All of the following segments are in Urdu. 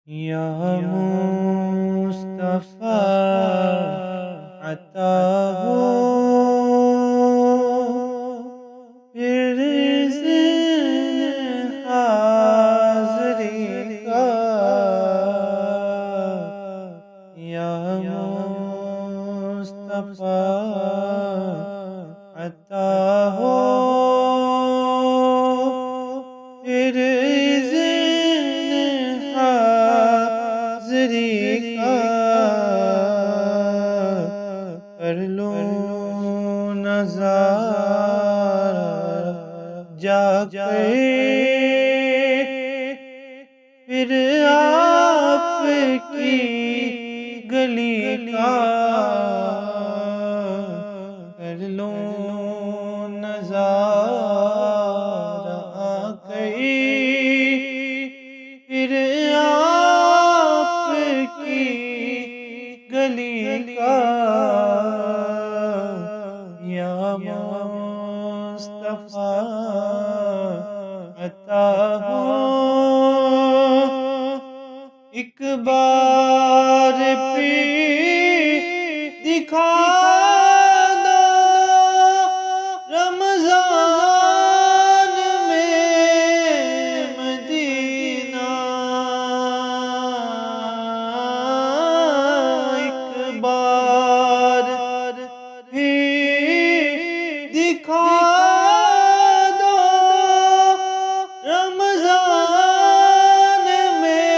یا مصطفیٰ عطا ہو پھر ذہن حاضری کا، یا مصطفیٰ عطا ہو پھر ذہن حاضری کا، کر لوں نظارہ جا کے پھر آپ کی گلی کا، کر لوں نظارہ آ گئی پھر آپ کی گلی کا، یا مصطفیٰ عطا ہو ایک بار پھر دکھا دو رمضان میں مدینہ، ایک بار پھر دکھا دو رمضان میں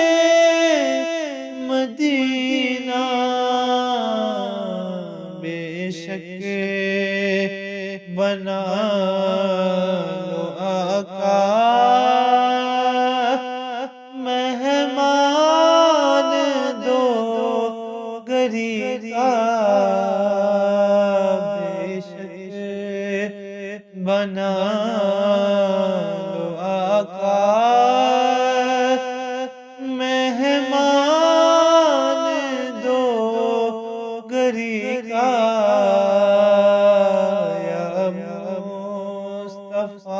مدینہ، بے شک بنا لو آقا مہمان دو گری کا، بے شک بنا لو آقا مہمان دو گری کا، یا مصطفیٰ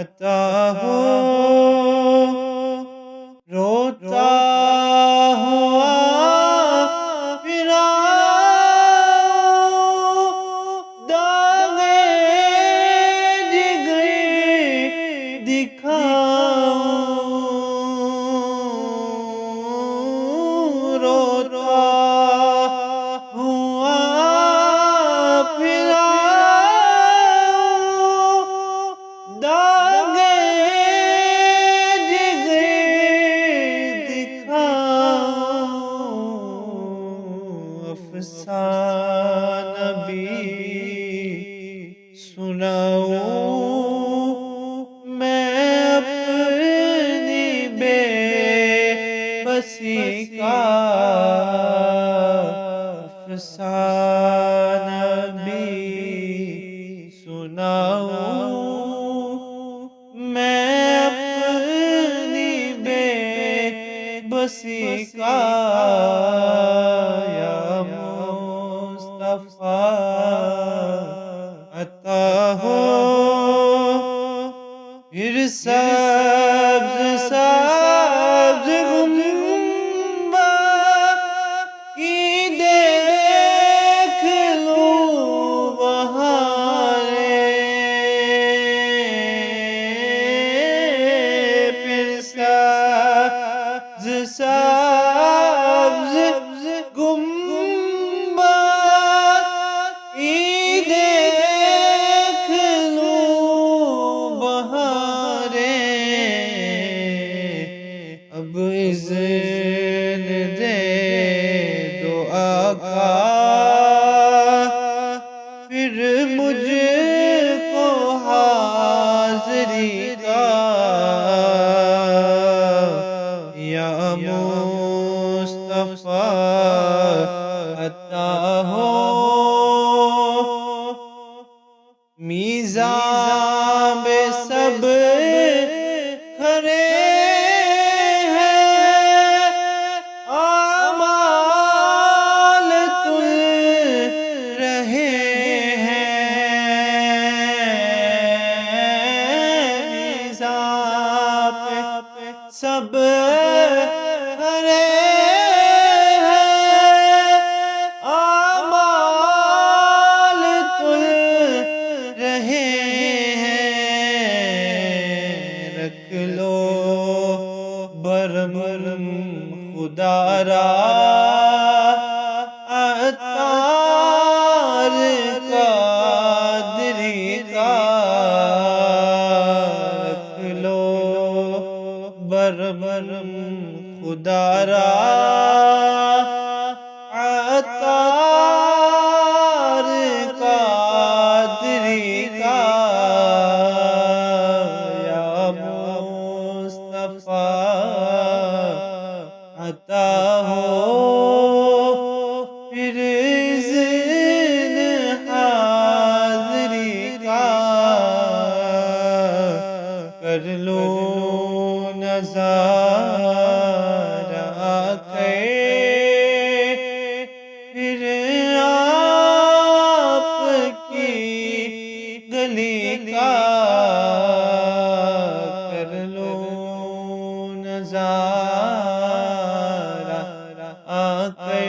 عطا ہو روتا ہوا پھر آؤں داغے جگر دکھاؤں، روتا ہوا پھر آؤں داغے جگر دکھاؤں، افسانہ بھی سناؤں میں اپنی بے بسی کا، افسانہ بھی سناؤں میں اپنی بے بسی کا، یا مصطفیٰ عطا ہو پھر سبز سبز گنبد کی دیکھ لوں بہاریں، پھر سبز سبز گنبد کی دیکھ لوں بہاریں، اب اذن دے دو آقا پھر مجھ کو حاضری کا، یا مصطفیٰ بھرے ہیں، اعمال تل رہے ہیں، رکھ لو برم خدا را عطار قادری کا، رکھ لو برم خدا را عطار قادری کا، یا مصطفیٰ عطا ہو پھر اذن حاضری کا، کر لو نظارہ کے پھر آپ کی گلی کا، کر لو نظارہ آ کے